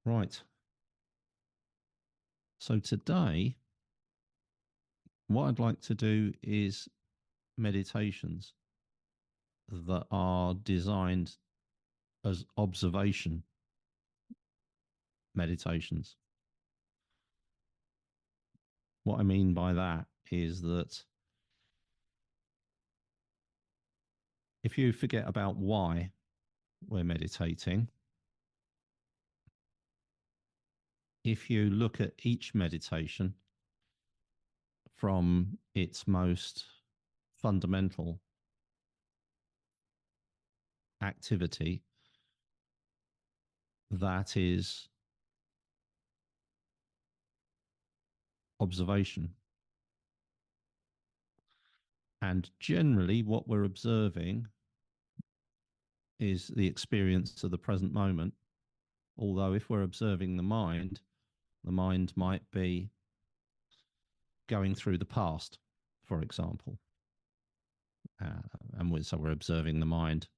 Right. So today, what I'd like to do is meditations that are designed as observation meditations. What I mean by that is that if you forget about why we're meditating, if you look at each meditation from its most fundamental activity, that is observation. And generally, what we're observing is the experience of the present moment. Although, if we're observing the mind might be going through the past, for example. So we're observing the mind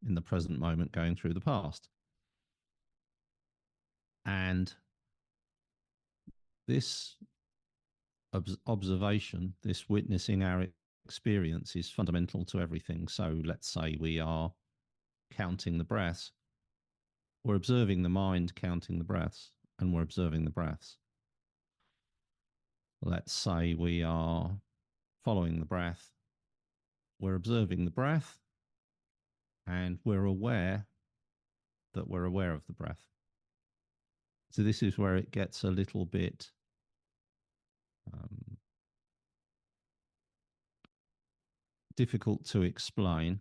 in the present moment going through the past. And this observation, this witnessing our experience, is fundamental to everything. So let's say we are counting the breaths. We're observing the mind counting the breaths, and we're observing the breaths. Let's say we are following the breath. We're observing the breath, and we're aware that we're aware of the breath. So this is where it gets a little bit difficult to explain.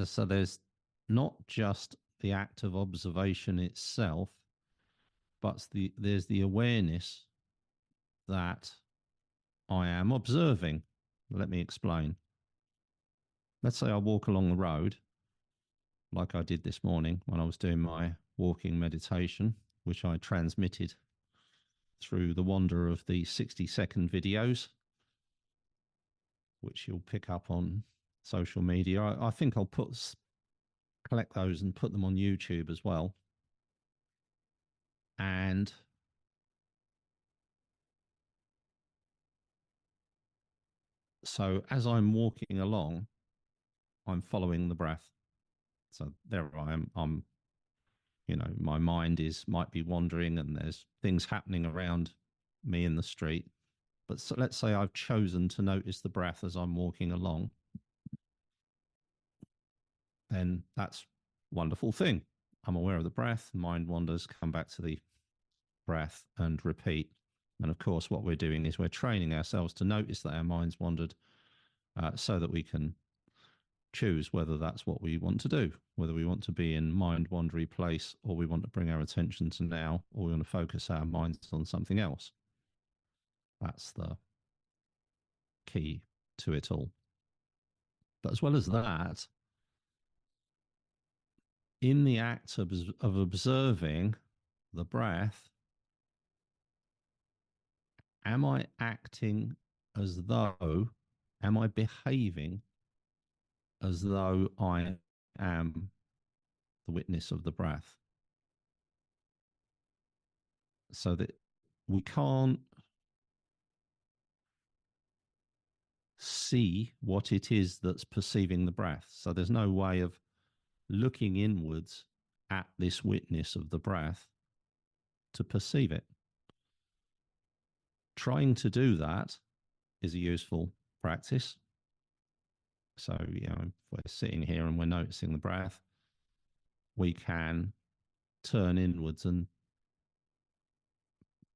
So there's not just the act of observation itself, but there's the awareness that I am observing. Let me explain. Let's say I walk along the road, like I did this morning when I was doing my walking meditation, which I transmitted through the wonder of the 60-second videos, which you'll pick up on social media. I think I'll collect those and put them on YouTube as well. And so as I'm walking along, I'm following the breath. So there I am. My mind might be wandering and there's things happening around me in the street. But so let's say I've chosen to notice the breath as I'm walking along. Then that's a wonderful thing. I'm aware of the breath, mind wanders, come back to the breath and repeat. And of course, what we're doing is we're training ourselves to notice that our mind's wandered so that we can choose whether that's what we want to do, whether we want to be in mind wandery place or we want to bring our attention to now, or we want to focus our minds on something else. That's the key to it all. But as well as that, in the act of observing the breath, am I acting as though, am I behaving as though I am the witness of the breath? So that we can't see what it is that's perceiving the breath. So there's no way of looking inwards at this witness of the breath to perceive it. Trying to do that is a useful practice. So, if we're sitting here and we're noticing the breath, we can turn inwards and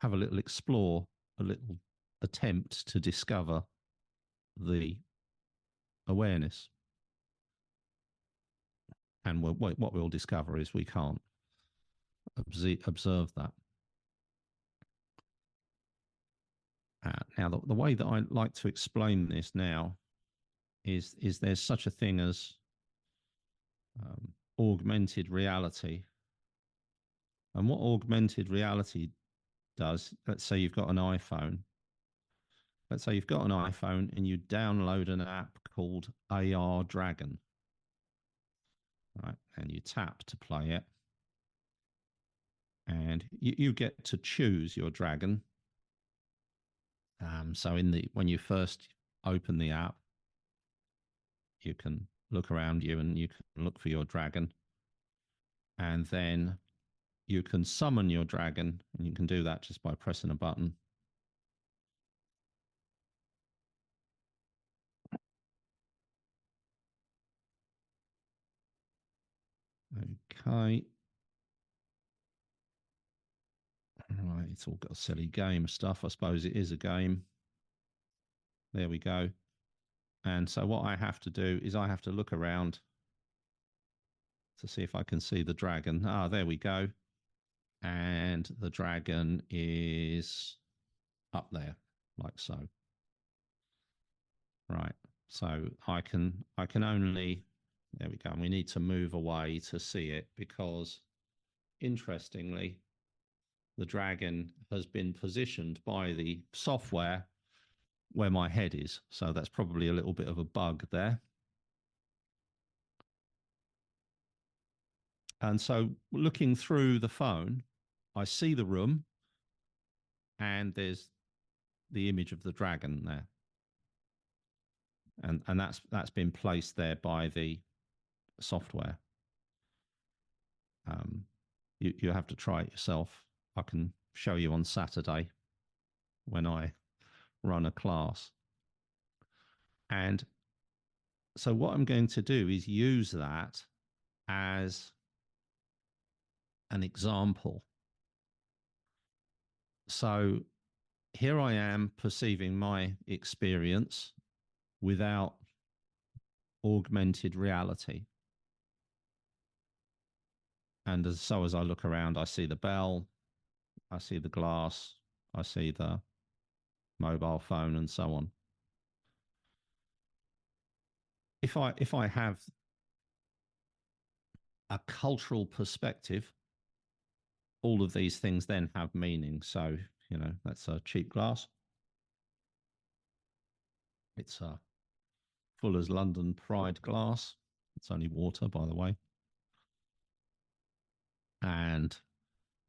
have a little explore, a little attempt to discover the awareness. And what we'll discover is we can't observe that. Now, the way that I like to explain this now is there's such a thing as augmented reality. And what augmented reality does, let's say you've got an iPhone. Let's say you've got an iPhone and you download an app called AR Dragon. right? And you tap to play it, and you get to choose your dragon. So in the when you first open the app, you can look around you and you can look for your dragon, and then you can summon your dragon, and you can do that just by pressing a button. Okay. Right, it's all got silly game stuff. I suppose it is a game. There we go. And so what I have to do is I have to look around to see if I can see the dragon. Ah, there we go. And the dragon is up there, like so. Right. So I can only there we go. And we need to move away to see it because interestingly, the dragon has been positioned by the software where my head is. So that's probably a little bit of a bug there. And so looking through the phone, I see the room and there's the image of the dragon there. And that's been placed there by the software. You have to try it yourself. I can show you on Saturday when I run a class. And so what I'm going to do is use that as an example. So here I am perceiving my experience without augmented reality. And as I look around, I see the bell, I see the glass, I see the mobile phone, and so on. If I have a cultural perspective, all of these things then have meaning. So, that's a cheap glass. It's a Fuller's London Pride glass. It's only water, by the way. And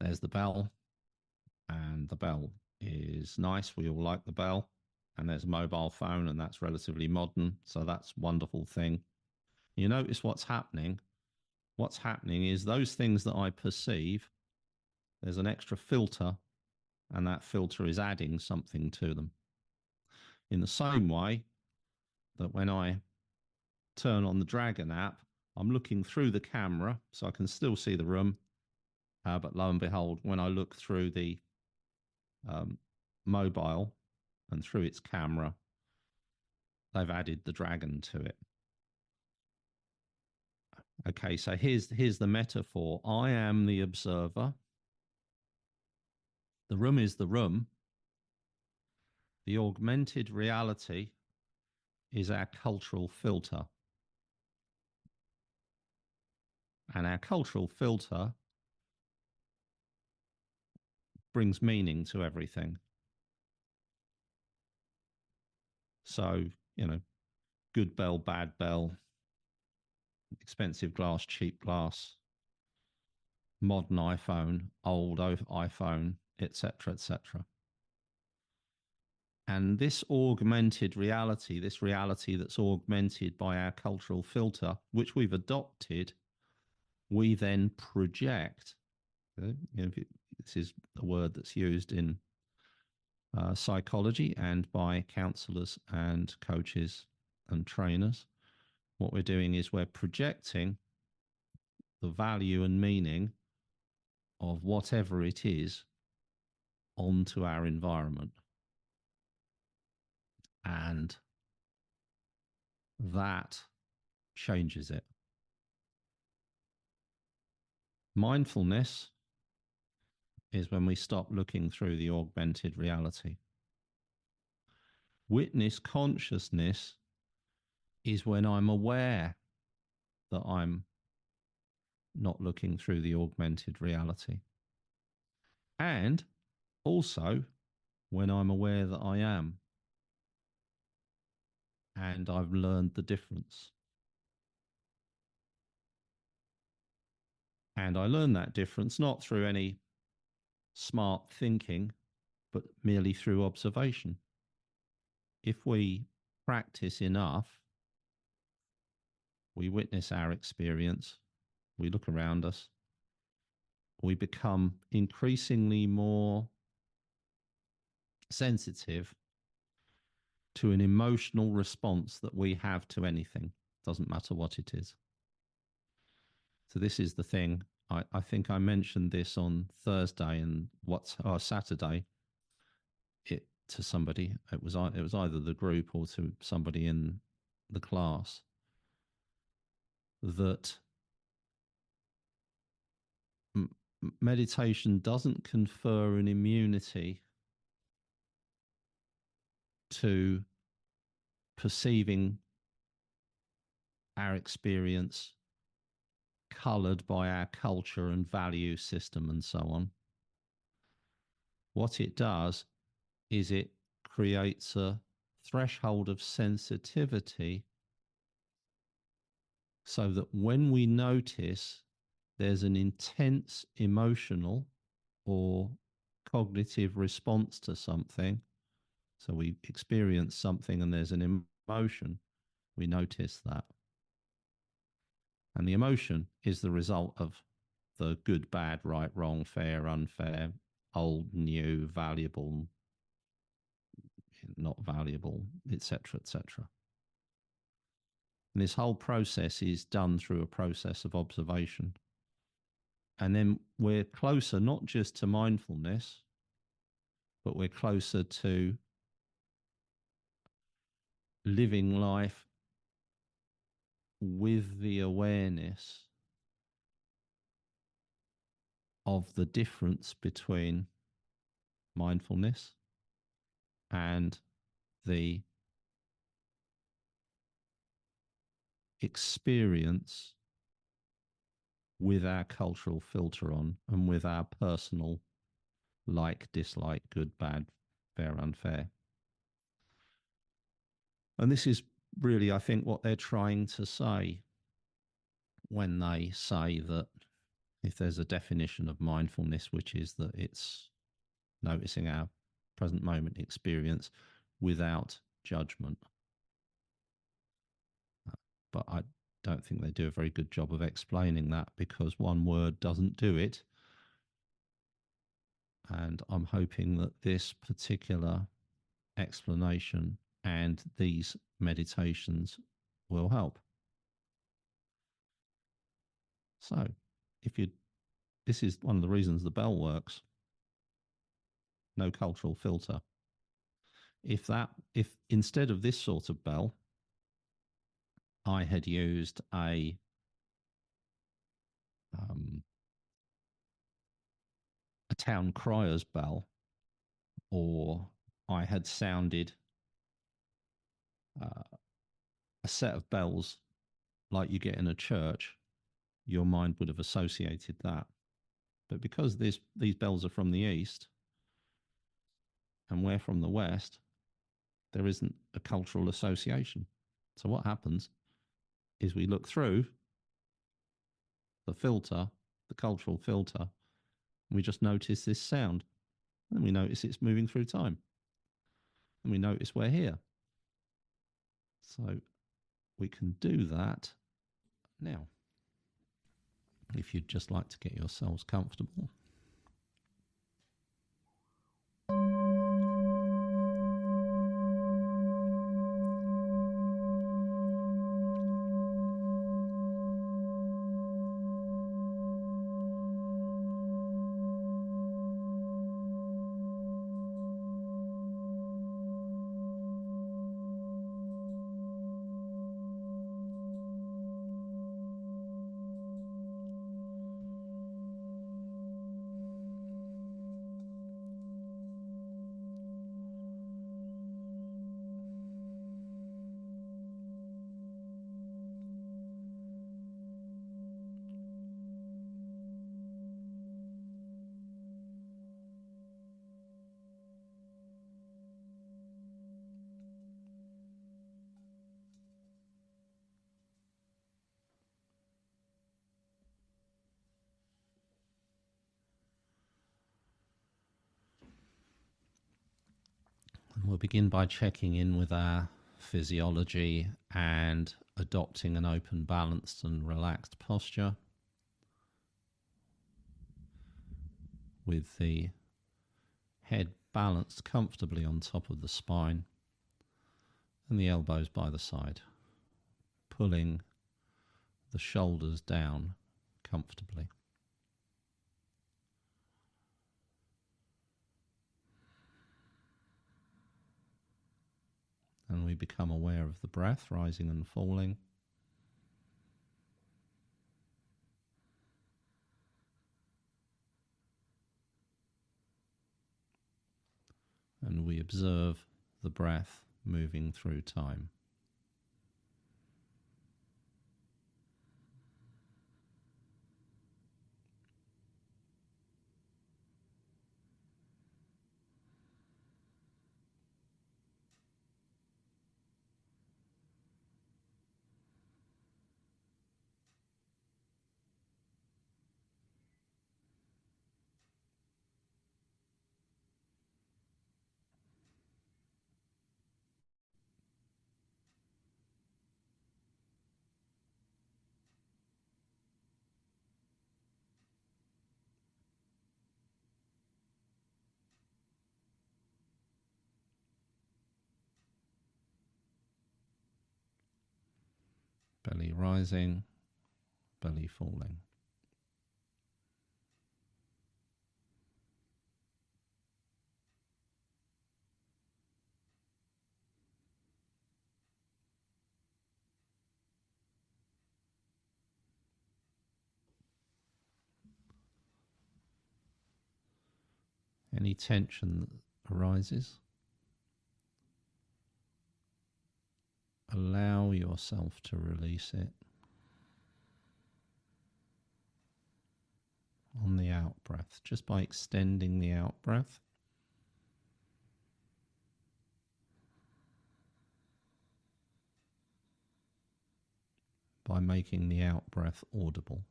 there's the bell. And the bell is nice. We all like the bell. And there's a mobile phone, and that's relatively modern. So that's a wonderful thing. You notice what's happening. What's happening is those things that I perceive, there's an extra filter, and that filter is adding something to them. In the same way that when I turn on the Dragon app, I'm looking through the camera, so I can still see the room. But lo and behold, when I look through the mobile and through its camera, they've added the dragon to it. Okay, so here's the metaphor. I am the observer. The room is the room. The augmented reality is our cultural filter. And our cultural filter brings meaning to everything. So, good bell, bad bell, expensive glass, cheap glass, modern iPhone, old iPhone, etc., etc. And this augmented reality, this reality that's augmented by our cultural filter, which we've adopted, we then project. This is a word that's used in psychology and by counselors and coaches and trainers. What we're doing is we're projecting the value and meaning of whatever it is onto our environment. And that changes it. Mindfulness is when we stop looking through the augmented reality. Witness consciousness is when I'm aware that I'm not looking through the augmented reality. And also when I'm aware that I am. And I've learned the difference. And I learned that difference not through any smart thinking, but merely through observation. If we practice enough, we witness our experience, we look around us, we become increasingly more sensitive to an emotional response that we have to anything, doesn't matter what it is. So this is the thing. I think I mentioned this on Thursday and Saturday. It to somebody. It was either the group or to somebody in the class that meditation doesn't confer an immunity to perceiving our experience coloured by our culture and value system and so on. What it does is it creates a threshold of sensitivity so that when we notice there's an intense emotional or cognitive response to something, so we experience something and there's an emotion, we notice that. And the emotion is the result of the good, bad, right, wrong, fair, unfair, old, new, valuable, not valuable, etc., etc. And this whole process is done through a process of observation. And then we're closer not just to mindfulness, but we're closer to living life with the awareness of the difference between mindfulness and the experience with our cultural filter on and with our personal like, dislike, good, bad, fair, unfair. And this is really, I think, what they're trying to say when they say that if there's a definition of mindfulness, which is that it's noticing our present moment experience without judgment. But I don't think they do a very good job of explaining that because one word doesn't do it. And I'm hoping that this particular explanation and these meditations will help. So, this is one of the reasons the bell works. No cultural filter. If instead of this sort of bell, I had used a town crier's bell, or I had sounded a set of bells like you get in a church, your mind would have associated that. But because these bells are from the east and we're from the west, there isn't a cultural association. So what happens is we look through the filter, the cultural filter, and we just notice this sound. And we notice it's moving through time. And we notice we're here. So we can do that now. If you'd just like to get yourselves comfortable. We'll begin by checking in with our physiology and adopting an open, balanced and relaxed posture with the head balanced comfortably on top of the spine and the elbows by the side, pulling the shoulders down comfortably. And we become aware of the breath rising and falling. And we observe the breath moving through time. Belly rising, belly falling. Any tension that arises, allow yourself to release it on the out breath, just by extending the out breath. By making the out breath audible.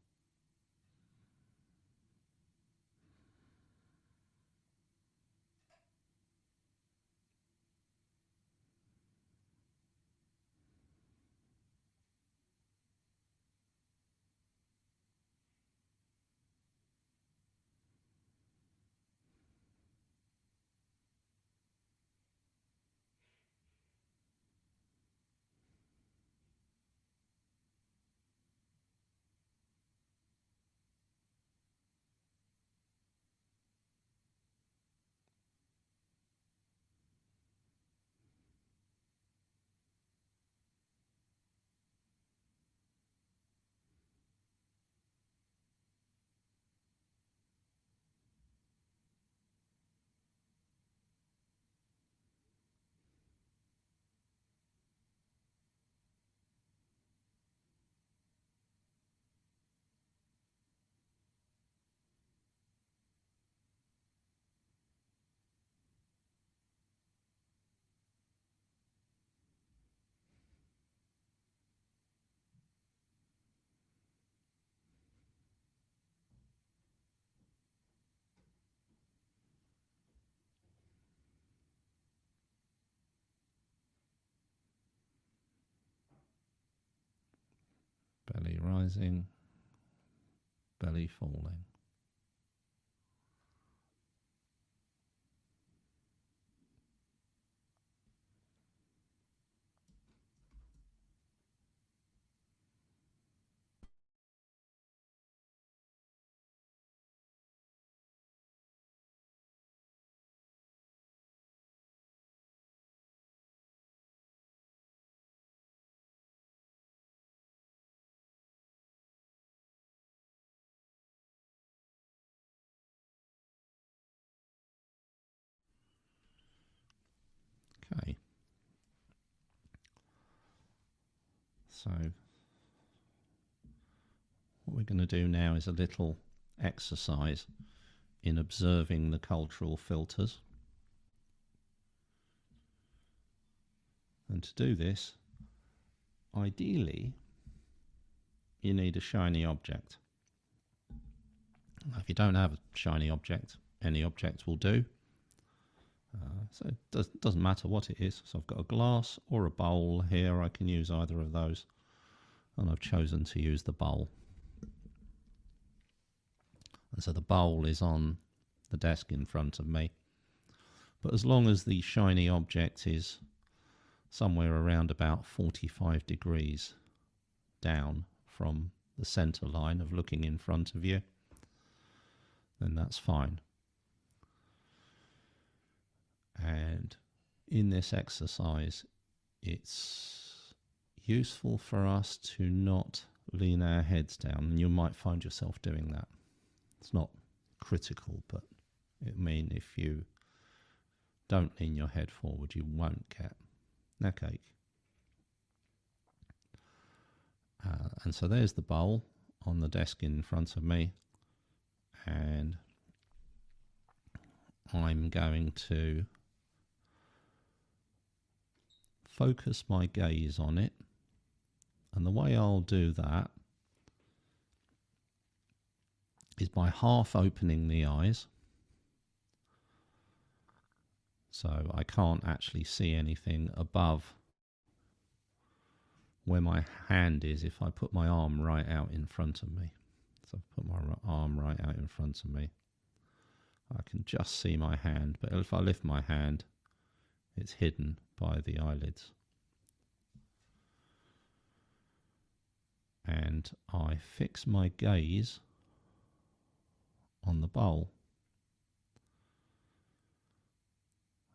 Belly rising, belly falling. Okay. So what we're going to do now is a little exercise in observing the cultural filters. And to do this, ideally, you need a shiny object. Now, if you don't have a shiny object, any object will do. So it doesn't matter what it is. So I've got a glass or a bowl here. I can use either of those. And I've chosen to use the bowl. And so the bowl is on the desk in front of me. But as long as the shiny object is somewhere around about 45 degrees down from the center line of looking in front of you, then that's fine. And in this exercise, it's useful for us to not lean our heads down. And you might find yourself doing that. It's not critical, but it means if you don't lean your head forward, you won't get neck ache. And so there's the bowl on the desk in front of me, and I'm going to focus my gaze on it. And the way I'll do that is by half opening the eyes. So I can't actually see anything above where my hand is if I put my arm right out in front of me. So I put my arm right out in front of me. I can just see my hand, but if I lift my hand, it's hidden by the eyelids. And I fix my gaze on the bowl.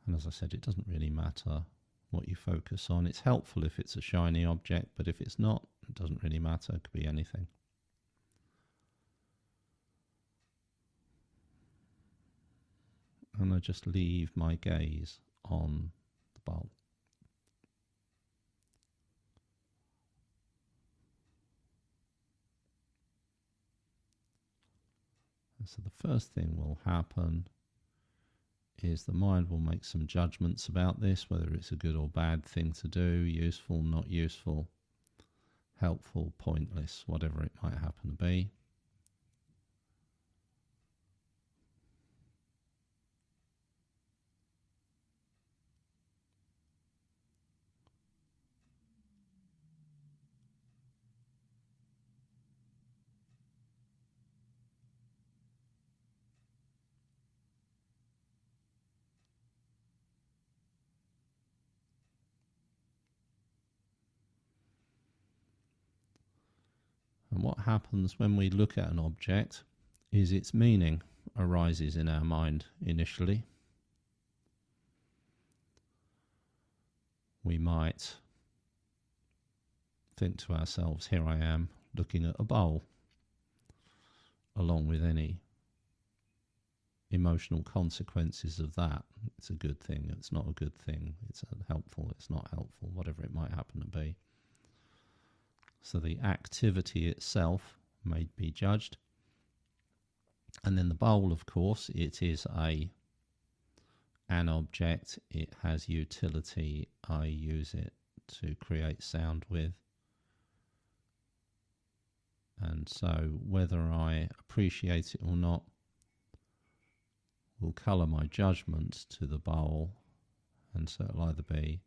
And as I said, it doesn't really matter what you focus on. It's helpful if it's a shiny object, but if it's not, it doesn't really matter. It could be anything. And I just leave my gaze on the bowl. And so the first thing will happen is the mind will make some judgments about this, whether it's a good or bad thing to do, useful, not useful, helpful, pointless, whatever it might happen to be. And what happens when we look at an object is its meaning arises in our mind initially. We might think to ourselves, here I am looking at a bowl, along with any emotional consequences of that. It's a good thing, it's not a good thing, it's helpful, it's not helpful, whatever it might happen to be. So the activity itself may be judged. And then the bowl, of course, it is an object, it has utility, I use it to create sound with. And so whether I appreciate it or not will colour my judgment to the bowl, and so it'll either be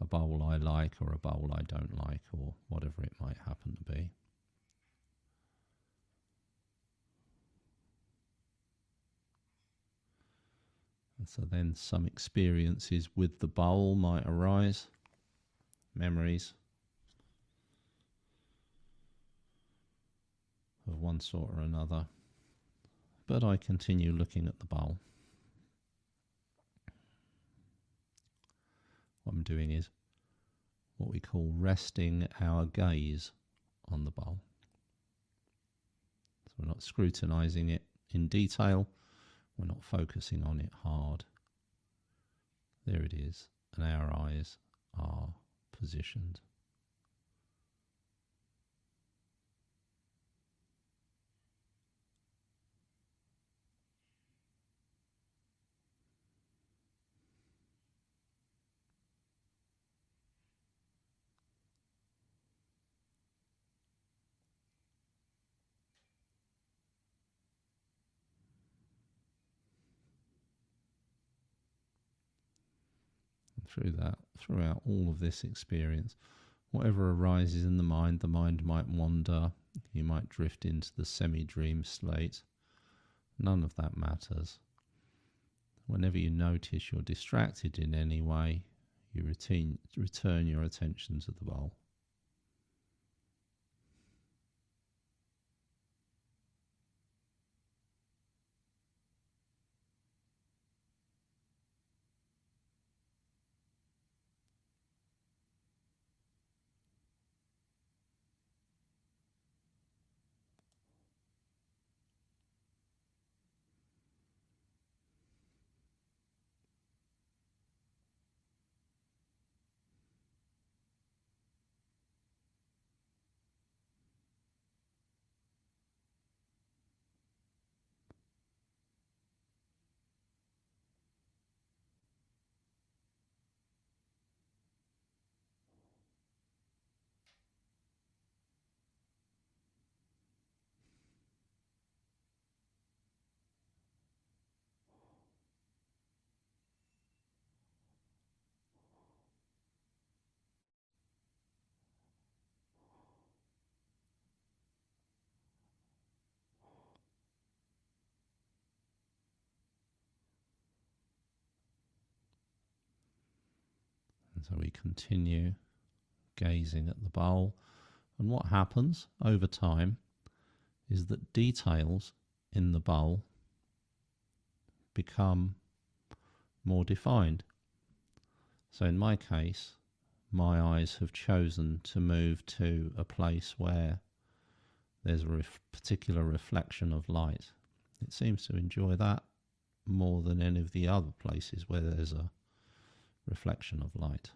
a bowl I like or a bowl I don't like, or whatever it might happen to be. And so then some experiences with the bowl might arise, memories of one sort or another. But I continue looking at the bowl. What I'm doing is what we call resting our gaze on the bowl. So we're not scrutinizing it in detail, we're not focusing on it hard. There it is, and our eyes are positioned. throughout all of this experience. Whatever arises in the mind might wander. You might drift into the semi-dream state. None of that matters. Whenever you notice you're distracted in any way, you return your attention to the bowl. And so we continue gazing at the bowl. And what happens over time is that details in the bowl become more defined. So in my case, my eyes have chosen to move to a place where there's a particular reflection of light. It seems to enjoy that more than any of the other places where there's a reflection of light.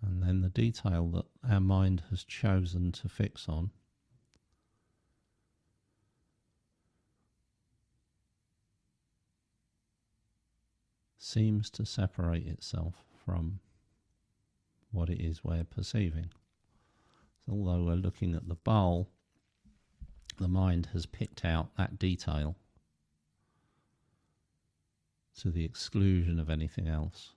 And then the detail that our mind has chosen to fix on seems to separate itself from what it is we're perceiving. So although we're looking at the bowl, the mind has picked out that detail to the exclusion of anything else.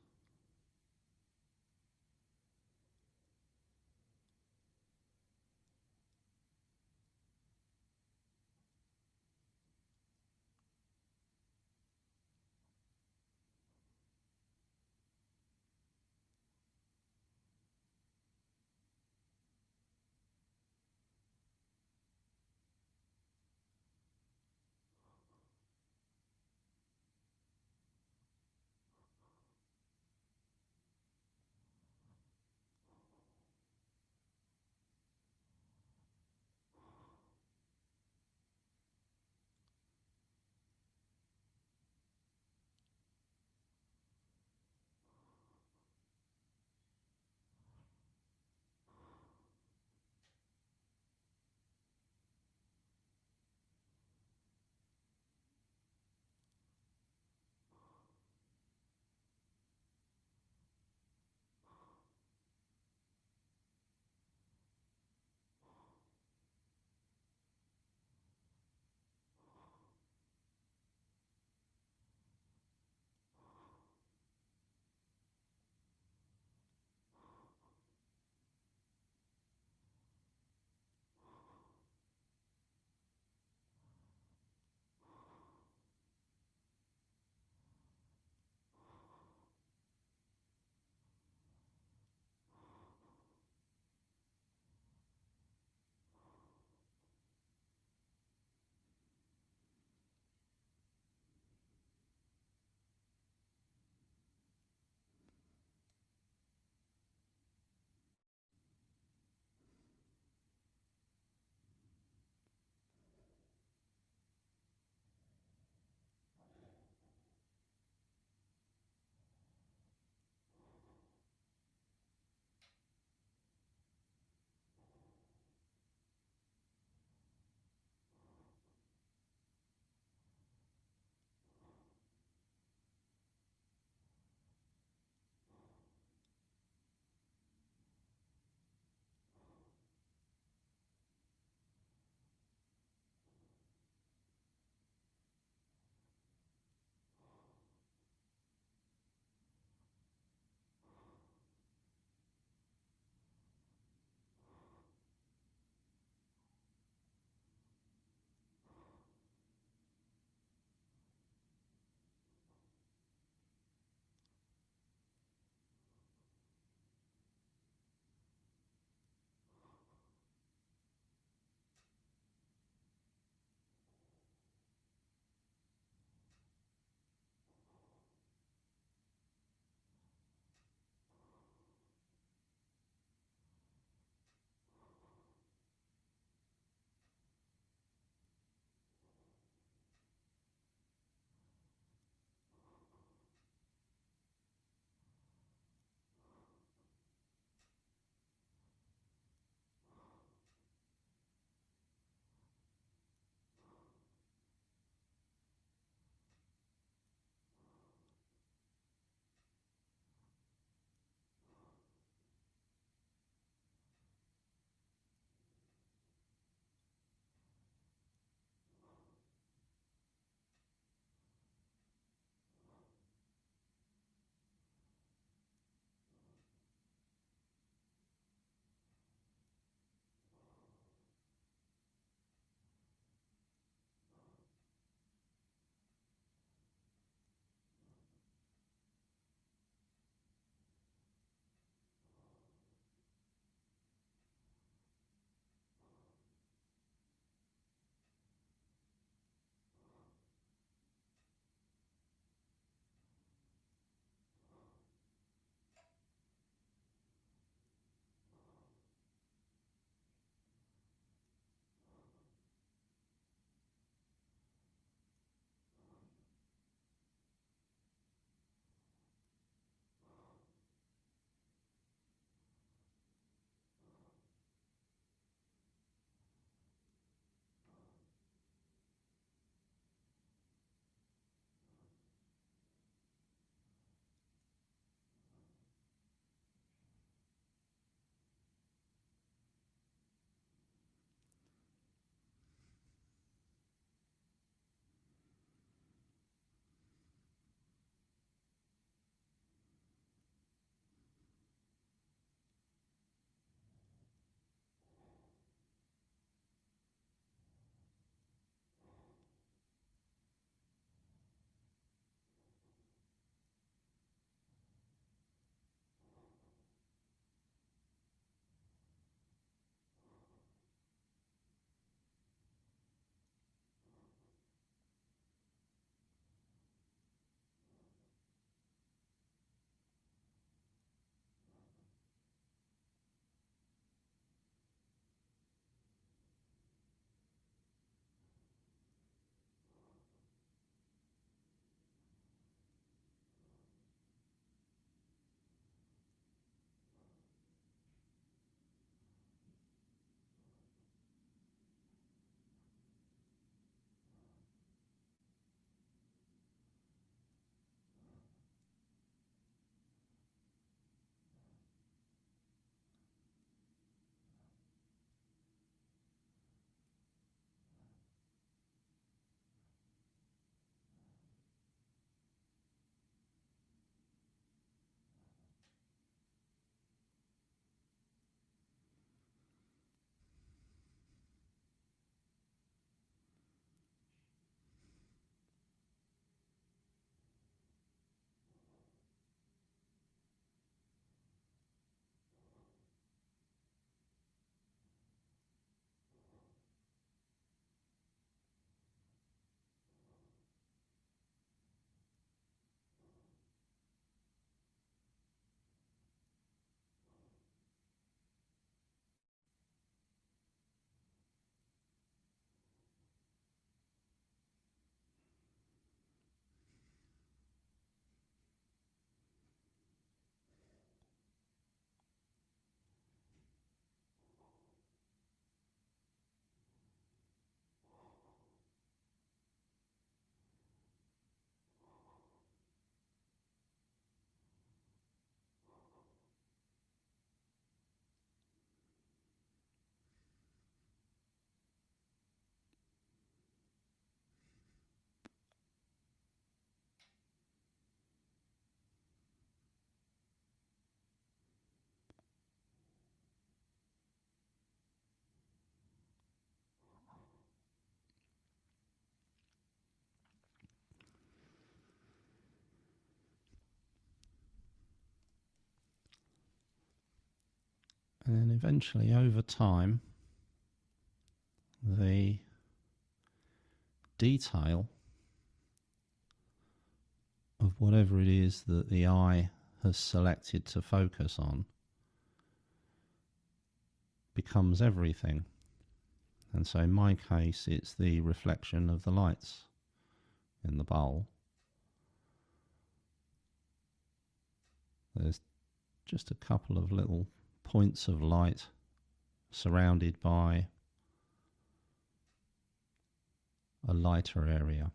And then eventually, over time, the detail of whatever it is that the eye has selected to focus on becomes everything. And so in my case, it's the reflection of the lights in the bowl. There's just a couple of little points of light surrounded by a lighter area.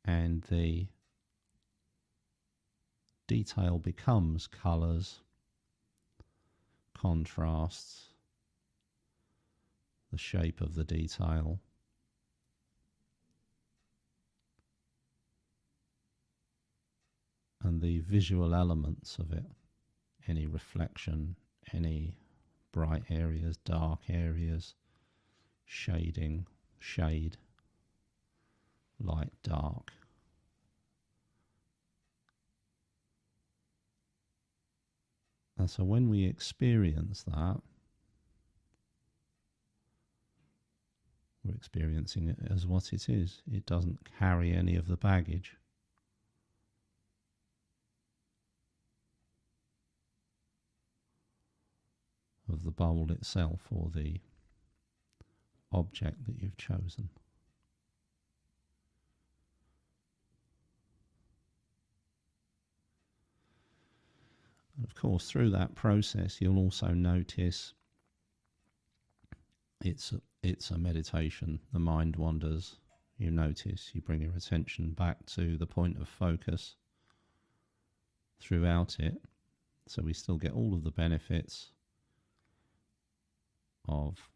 And the detail becomes colours, contrasts, the shape of the detail, and the visual elements of it, any reflection, any bright areas, dark areas, shading, shade, light, dark. And so when we experience that, we're experiencing it as what it is. It doesn't carry any of the baggage. Of the bowl itself or the object that you've chosen. And of course, through that process, you'll also notice it's a meditation. The mind wanders. You notice, you bring your attention back to the point of focus throughout it. So we still get all of the benefits of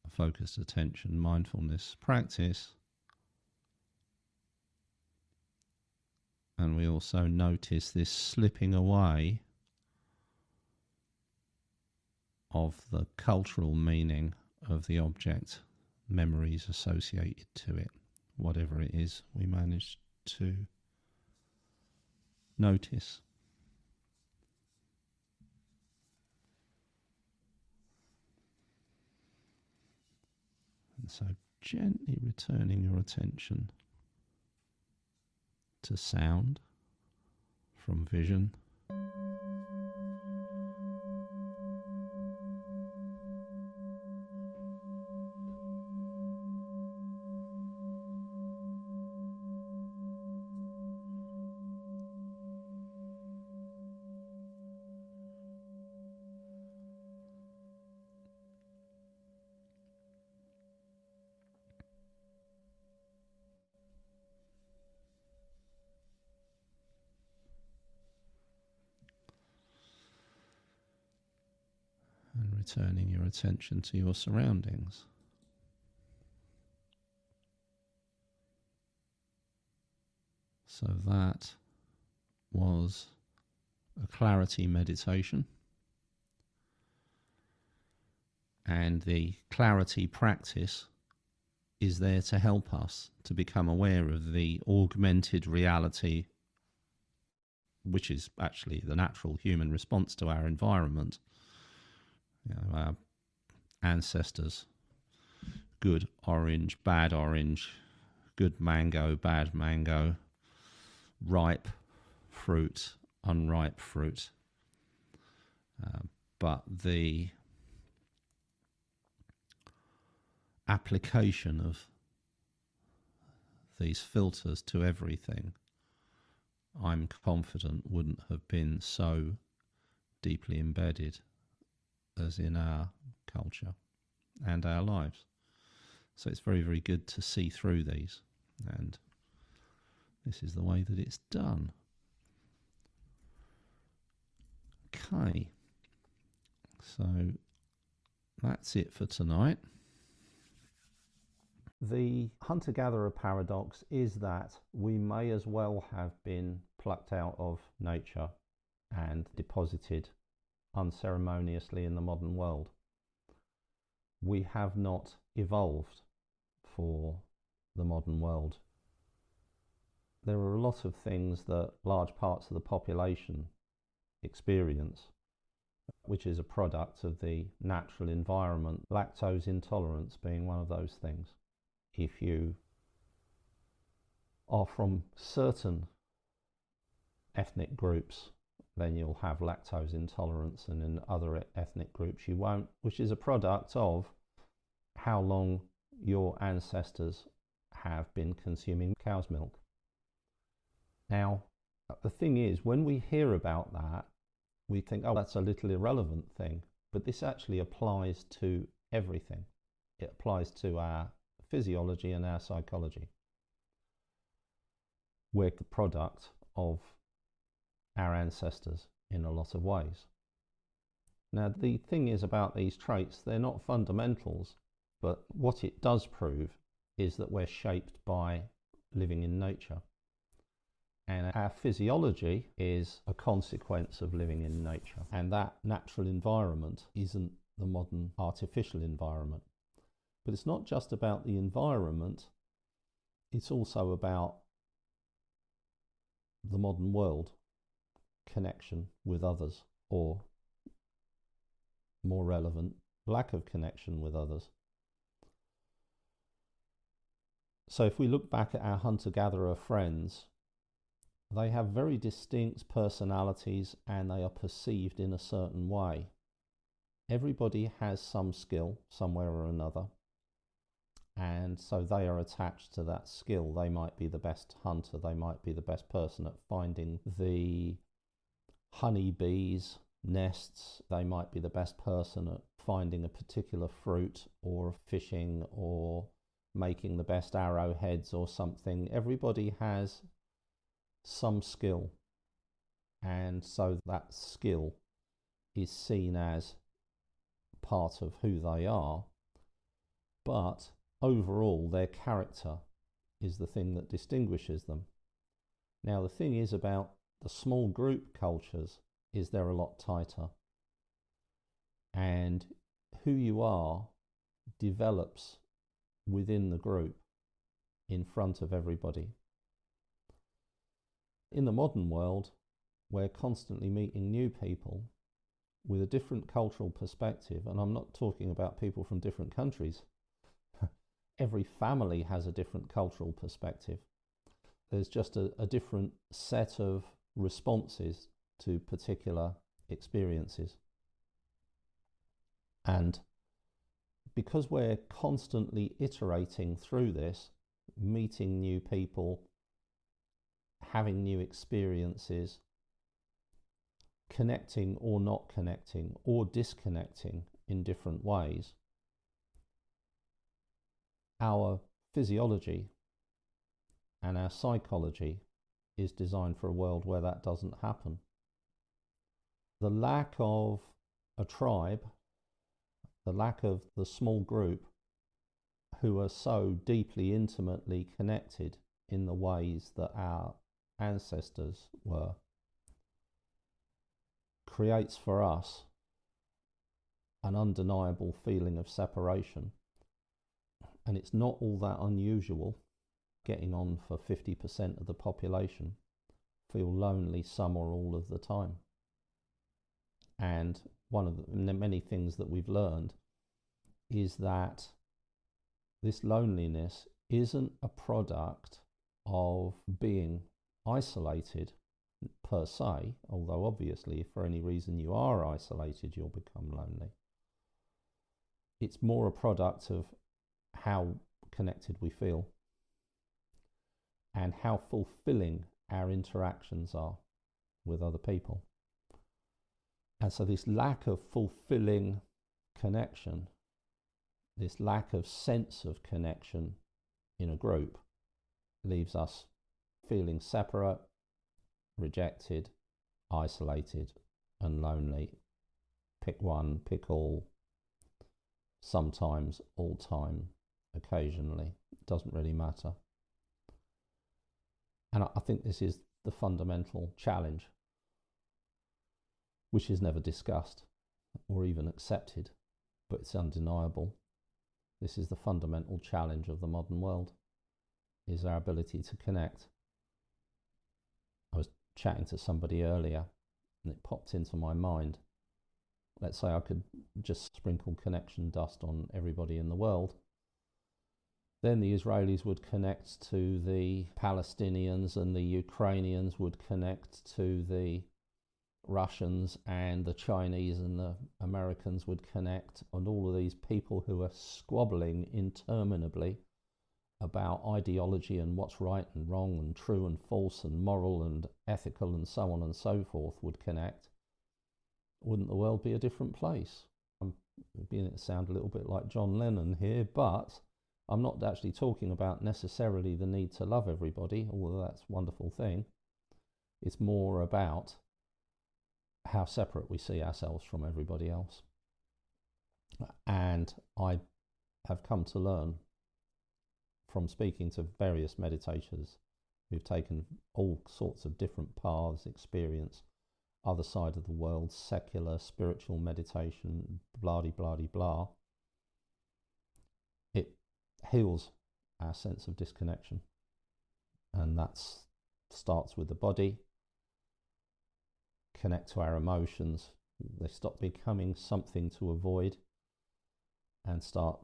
a focused attention, mindfulness practice. And we also notice this slipping away of the cultural meaning of the object, memories associated to it, whatever it is we manage to notice. And so gently returning your attention to sound from vision, and returning your attention to your surroundings. So that was a clarity meditation. And the clarity practice is there to help us to become aware of the augmented reality, which is actually the natural human response to our environment. You know, our ancestors, good orange, bad orange, good mango, bad mango, ripe fruit, unripe fruit. But the application of these filters to everything, I'm confident, wouldn't have been so deeply embedded as in our culture and our lives. So it's very, very good to see through these, and this is the way that it's done. Okay, so that's it for tonight. The hunter-gatherer paradox is that we may as well have been plucked out of nature and deposited unceremoniously in the modern world. We have not evolved for the modern world. There are a lot of things that large parts of the population experience, which is a product of the natural environment, lactose intolerance being one of those things. If you are from certain ethnic groups, then you'll have lactose intolerance, and in other ethnic groups you won't, which is a product of how long your ancestors have been consuming cow's milk. Now, the thing is, when we hear about that, we think, oh, that's a little irrelevant thing, but this actually applies to everything. It applies to our physiology and our psychology. We're the product of our ancestors in a lot of ways. Now, the thing is about these traits, they're not fundamentals, but what it does prove is that we're shaped by living in nature. And our physiology is a consequence of living in nature. And that natural environment isn't the modern artificial environment. But it's not just about the environment, it's also about the modern world, connection with others, or more relevant, lack of connection with others. So if we look back at our hunter-gatherer friends, they have very distinct personalities and they are perceived in a certain way. Everybody has some skill somewhere or another, and so they are attached to that skill. They might be the best hunter, they might be the best person at finding the honeybees' nests, they might be the best person at finding a particular fruit or fishing or making the best arrowheads or something. Everybody has some skill, and so that skill is seen as part of who they are, but overall their character is the thing that distinguishes them. Now, the thing is about the small group cultures is they're a lot tighter, and who you are develops within the group in front of everybody. In the modern world, we're constantly meeting new people with a different cultural perspective, and I'm not talking about people from different countries. Every family has a different cultural perspective. There's just a different set of responses to particular experiences. And because we're constantly iterating through this, meeting new people, having new experiences, connecting or not connecting or disconnecting in different ways, our physiology and our psychology is designed for a world where that doesn't happen. The lack of a tribe, the lack of the small group who are so deeply, intimately connected in the ways that our ancestors were, creates for us an undeniable feeling of separation. And it's not all that unusual. Getting on for 50% of the population feel lonely some or all of the time. And one of the many things that we've learned is that this loneliness isn't a product of being isolated per se, although obviously if for any reason you are isolated, you'll become lonely. It's more a product of how connected we feel and how fulfilling our interactions are with other people. And so this lack of fulfilling connection, this lack of sense of connection in a group, leaves us feeling separate, rejected, isolated, and lonely. Pick one, pick all, sometimes, all time, occasionally. It doesn't really matter. And I think this is the fundamental challenge, which is never discussed or even accepted, but it's undeniable. This is the fundamental challenge of the modern world, is our ability to connect. I was chatting to somebody earlier and it popped into my mind. Let's say I could just sprinkle connection dust on everybody in the world. Then the Israelis would connect to the Palestinians, and the Ukrainians would connect to the Russians, and the Chinese and the Americans would connect, and all of these people who are squabbling interminably about ideology and what's right and wrong and true and false and moral and ethical and so on and so forth would connect. Wouldn't the world be a different place? I'm beginning to sound a little bit like John Lennon here, but I'm not actually talking about necessarily the need to love everybody, although that's a wonderful thing. It's more about how separate we see ourselves from everybody else. And I have come to learn from speaking to various meditators who've taken all sorts of different paths, experience, other side of the world, secular, spiritual meditation, blah-de-blah-de-blah. It heals our sense of disconnection. And that starts with the body. Connect to our emotions. They stop becoming something to avoid and start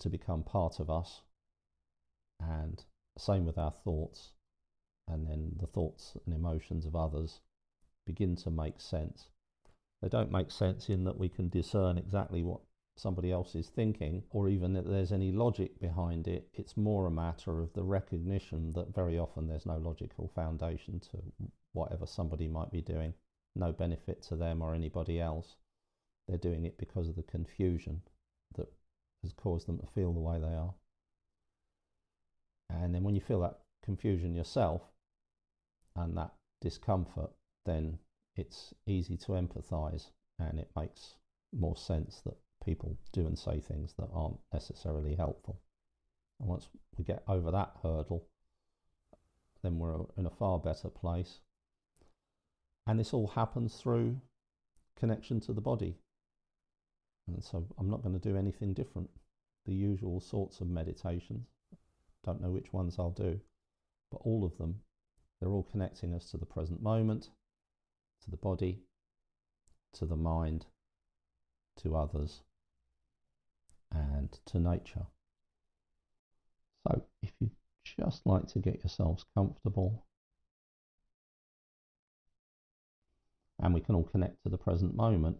to become part of us. And same with our thoughts. And then the thoughts and emotions of others begin to make sense. They don't make sense in that we can discern exactly what somebody else is thinking, or even that there's any logic behind it. It's more a matter of the recognition that very often there's no logical foundation to whatever somebody might be doing. No benefit to them or anybody else. They're doing it because of the confusion that has caused them to feel the way they are. And then when you feel that confusion yourself and that discomfort, then it's easy to empathize, and it makes more sense that people do and say things that aren't necessarily helpful. And once we get over that hurdle, then we're in a far better place. And this all happens through connection to the body. And so I'm not going to do anything different. The usual sorts of meditations. Don't know which ones I'll do, but all of them, they're all connecting us to the present moment, to the body, to the mind, to others, and to nature. So if you'd just like to get yourselves comfortable, and we can all connect to the present moment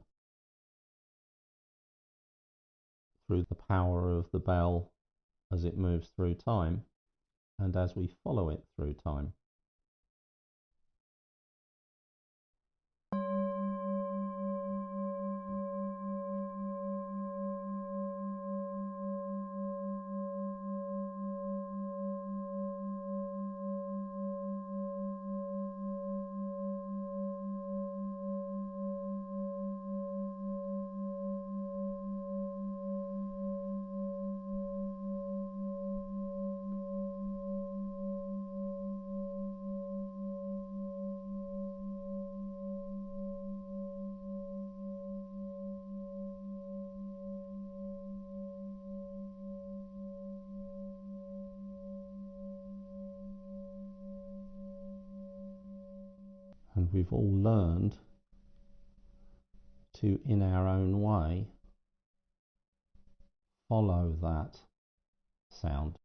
through the power of the bell as it moves through time and as we follow it through time. And we've all learned to, in our own way, follow that sound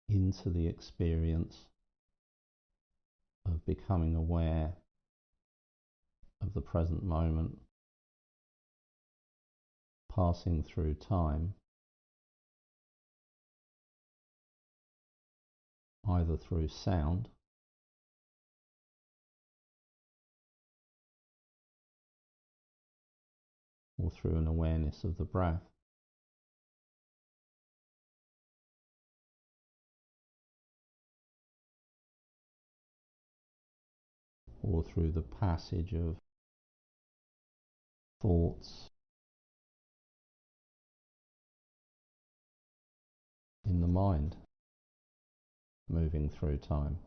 into the experience of becoming aware of the present moment, passing through time, either through sound or through an awareness of the breath. Or through the passage of thoughts in the mind, moving through time.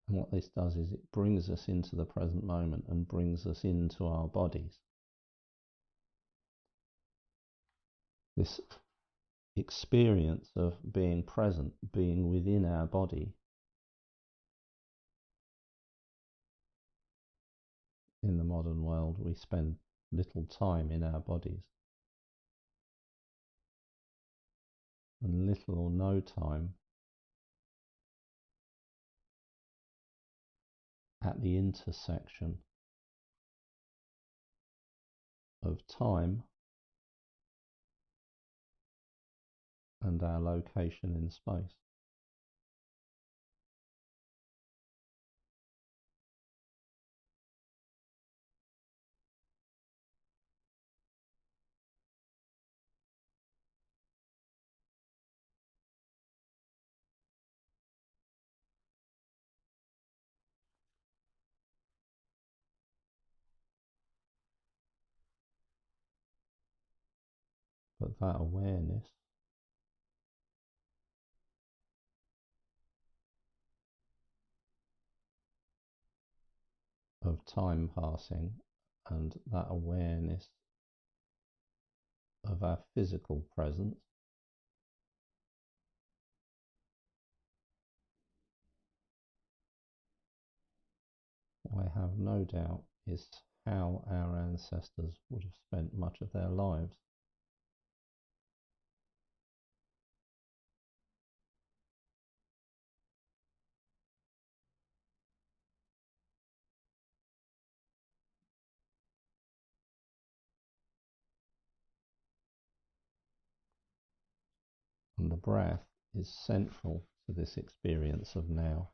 And what this does is it brings us into the present moment and brings us into our bodies. This experience of being present, being within our body, in the modern world, we spend little time in our bodies and little or no time at the intersection of time and our location in space. But that awareness of time passing and that awareness of our physical presence, I have no doubt is how our ancestors would have spent much of their lives. And the breath is central to this experience of now.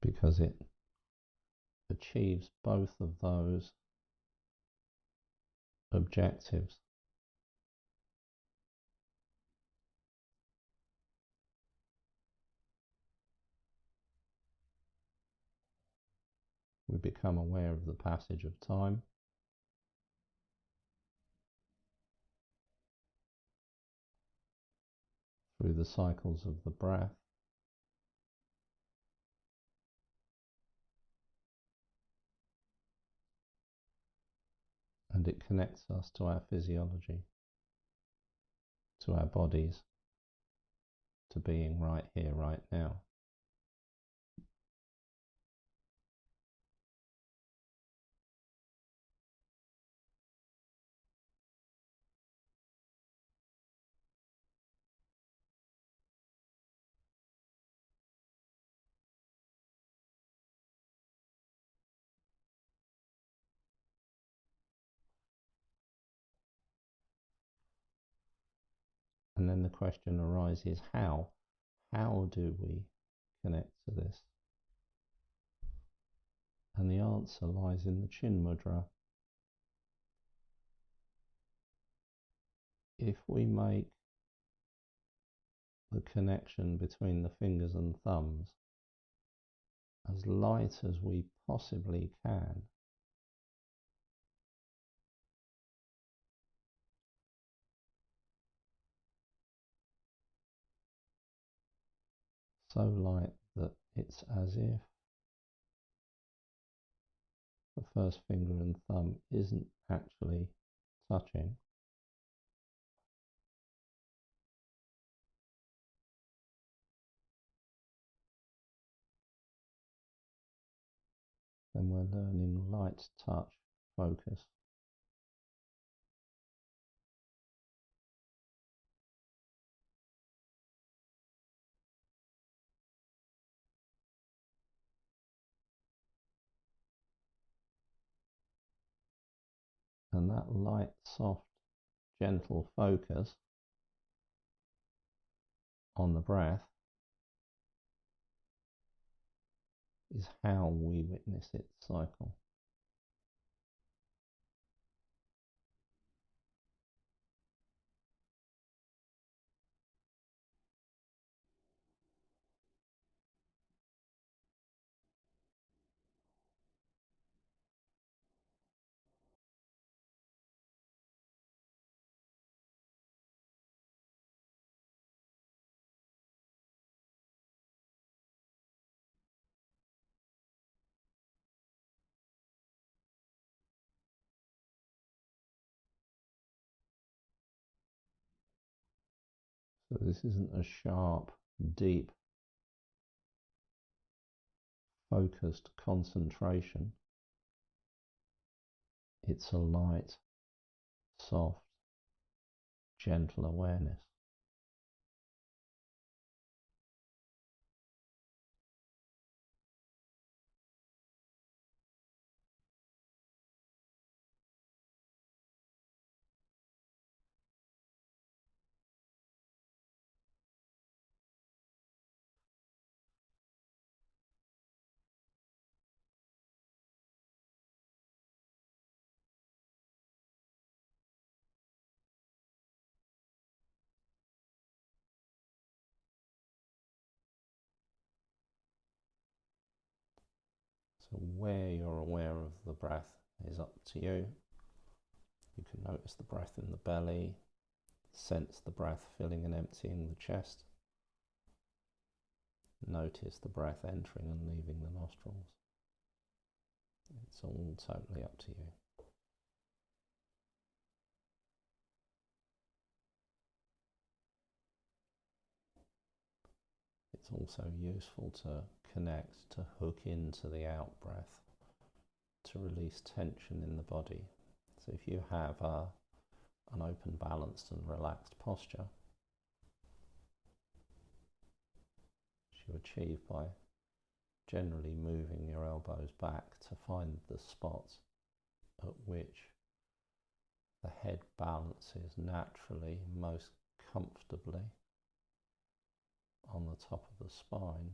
Because it achieves both of those objectives. We become aware of the passage of time, through the cycles of the breath, and it connects us to our physiology, to our bodies, to being right here, right now. And then the question arises, how? How do we connect to this? And the answer lies in the chin mudra. If we make the connection between the fingers and thumbs as light as we possibly can, so light that it's as if the first finger and thumb isn't actually touching, then we're learning light touch focus. And that light, soft, gentle focus on the breath is how we witness its cycle. So this isn't a sharp, deep, focused concentration. It's a light, soft, gentle awareness. So where you're aware of the breath is up to you. You can notice the breath in the belly, sense the breath filling and emptying the chest. Notice the breath entering and leaving the nostrils. It's all totally up to you. It's also useful to connect, to hook into the out breath, to release tension in the body. So if you have an open, balanced and relaxed posture, which you achieve by generally moving your elbows back to find the spots at which the head balances naturally, most comfortably on the top of the spine.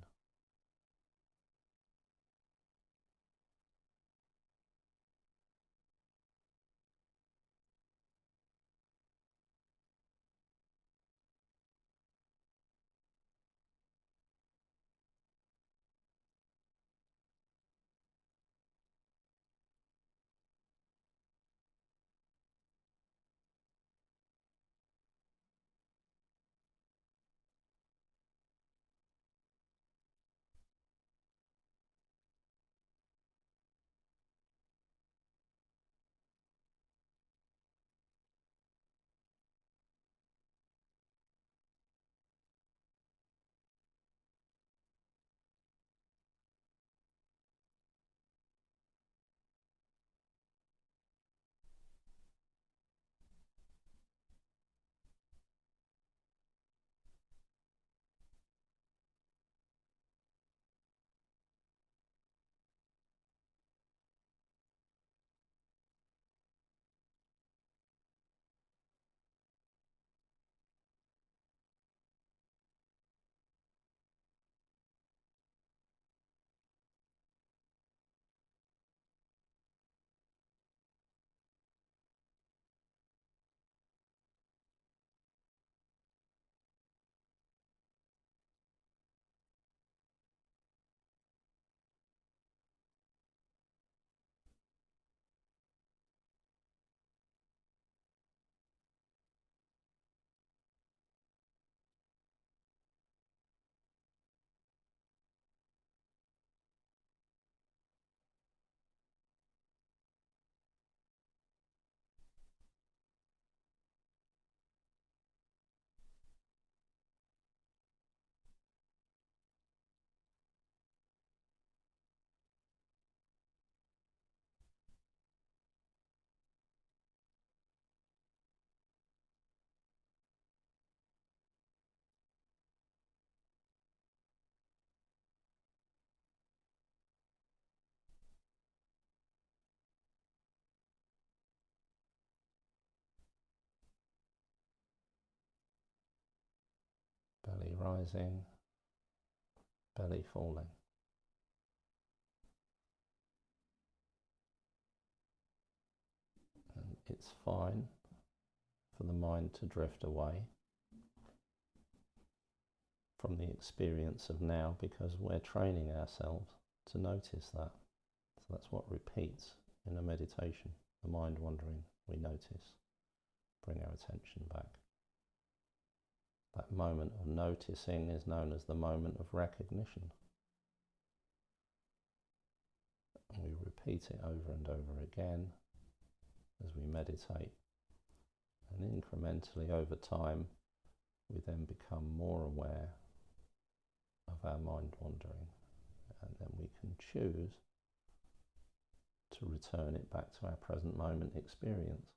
rising, belly falling. And it's fine for the mind to drift away from the experience of now, because we're training ourselves to notice that. So that's what repeats in a meditation. The mind wandering, we notice, bring our attention back. That moment of noticing is known as the moment of recognition. And we repeat it over and over again as we meditate. And incrementally over time, we then become more aware of our mind wandering. And then we can choose to return it back to our present moment experience.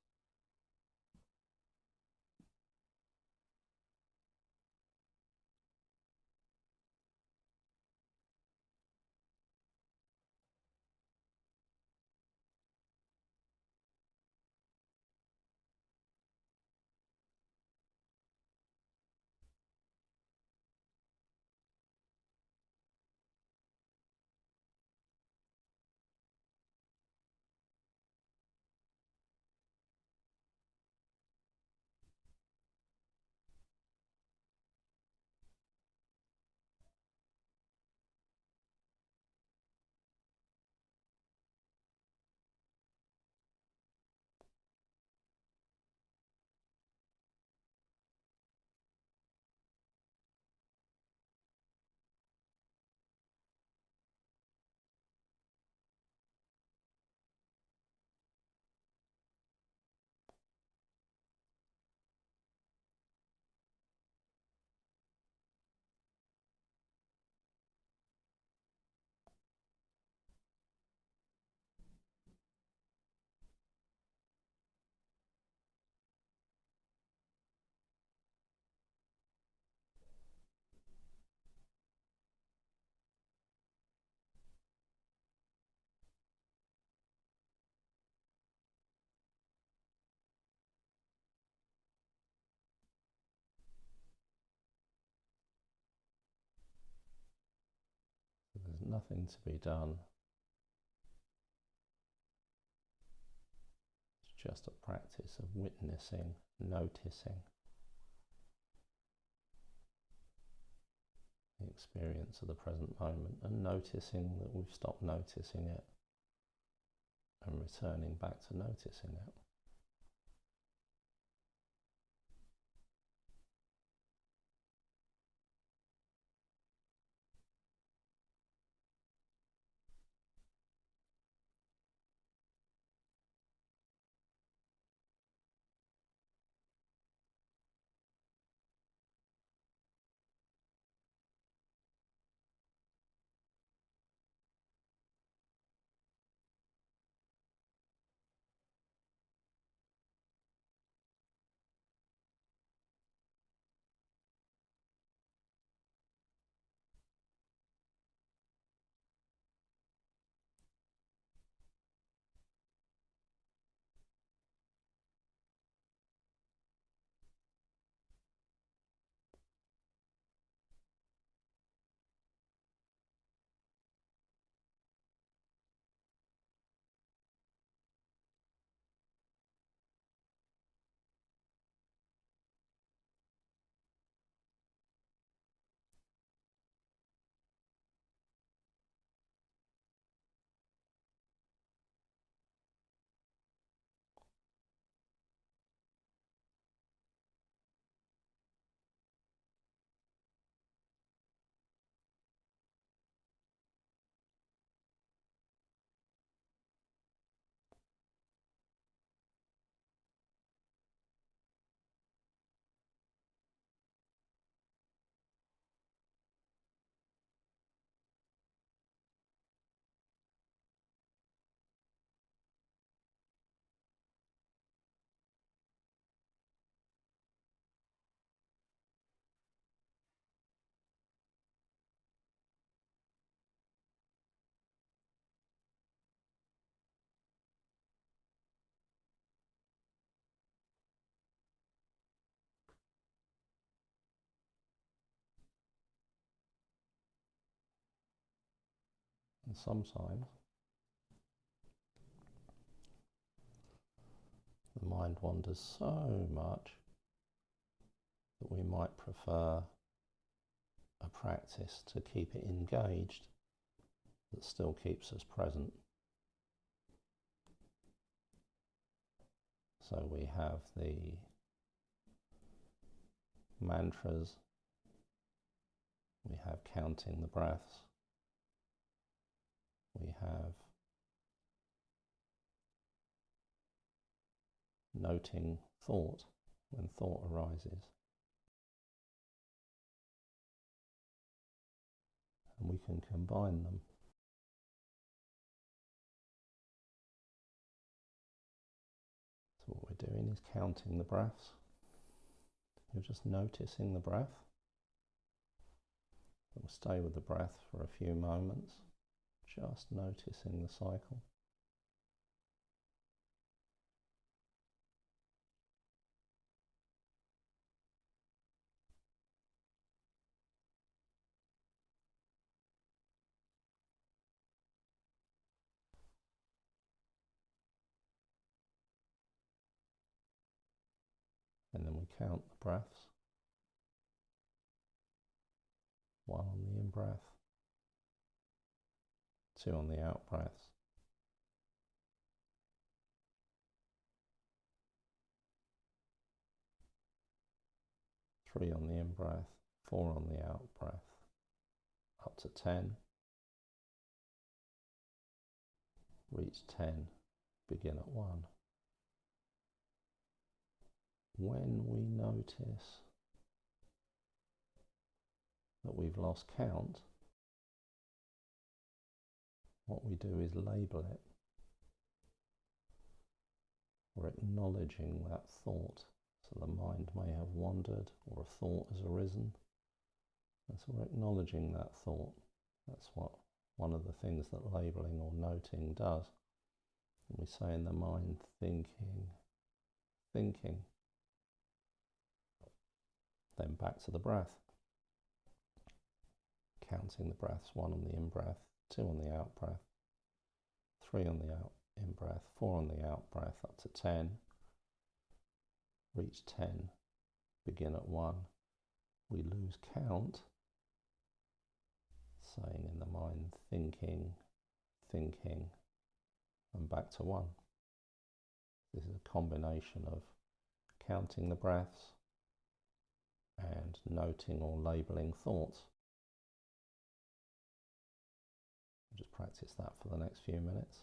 There's nothing to be done. It's just a practice of witnessing, noticing the experience of the present moment, and noticing that we've stopped noticing it, and returning back to noticing it. And sometimes the mind wanders so much that we might prefer a practice to keep it engaged that still keeps us present. So we have the mantras, we have counting the breaths, we have noting thought when thought arises, and we can combine them. So what we're doing is counting the breaths. You're just noticing the breath. We'll stay with the breath for a few moments, just noticing the cycle. And then we count the breaths. 1 on the in-breath, 2 on the out-breaths, 3 on the in-breath, 4 on the out-breath, up to 10. Reach 10, begin at 1. When we notice that we've lost count, what we do is label it. We're acknowledging that thought. So the mind may have wandered or a thought has arisen. And so we're acknowledging that thought. That's what one of the things that labeling or noting does. And we say in the mind, thinking, thinking. Then back to the breath. Counting the breaths, 1 on the in-breath, 2 on the out-breath, 3 on the in-breath, 4 on the out-breath, up to 10. Reach 10, begin at 1. We lose count, saying in the mind, thinking, thinking, and back to 1. This is a combination of counting the breaths and noting or labeling thoughts. Just practice that for the next few minutes.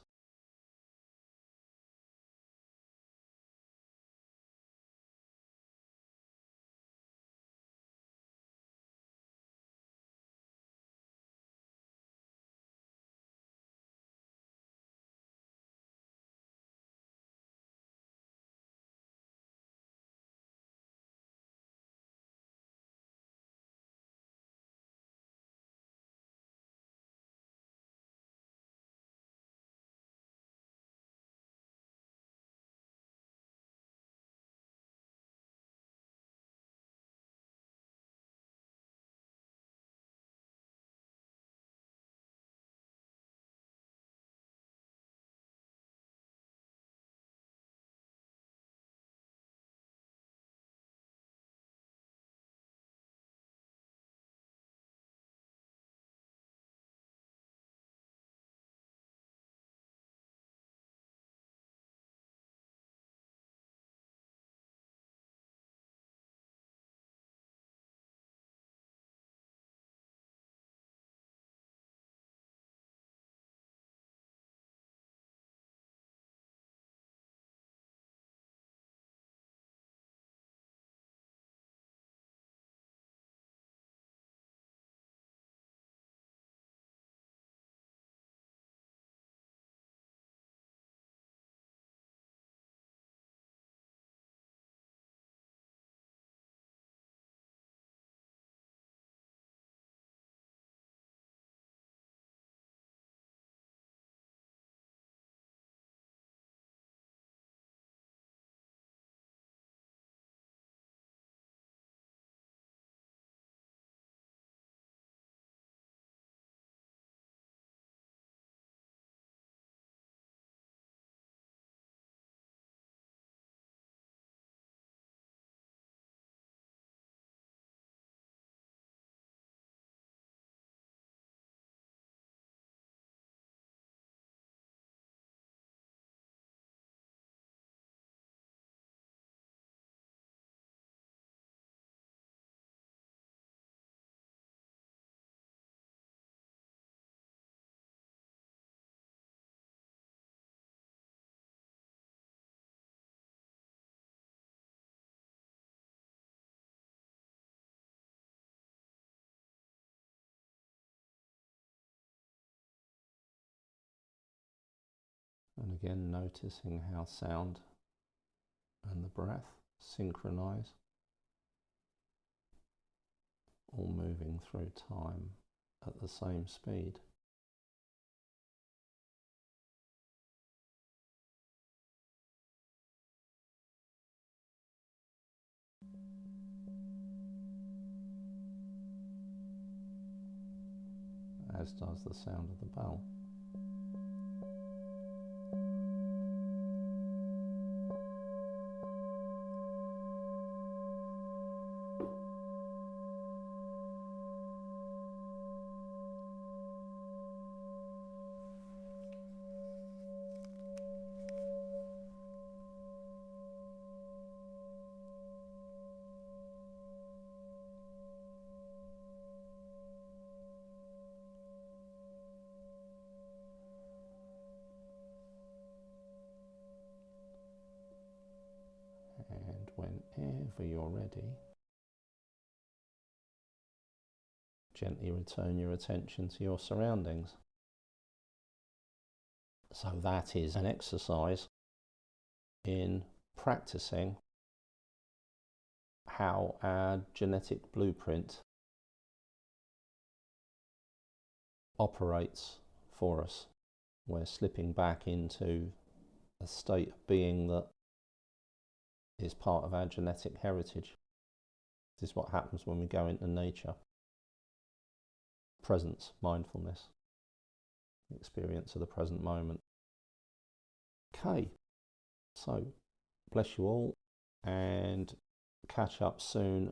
Again, noticing how sound and the breath synchronize, all moving through time at the same speed. As does the sound of the bell. And whenever you're ready, gently return your attention to your surroundings. So that is an exercise in practicing how our genetic blueprint operates for us. We're slipping back into a state of being that is part of our genetic heritage. This is what happens when we go into nature. Presence, mindfulness, experience of the present moment. Okay, so bless you all and catch up soon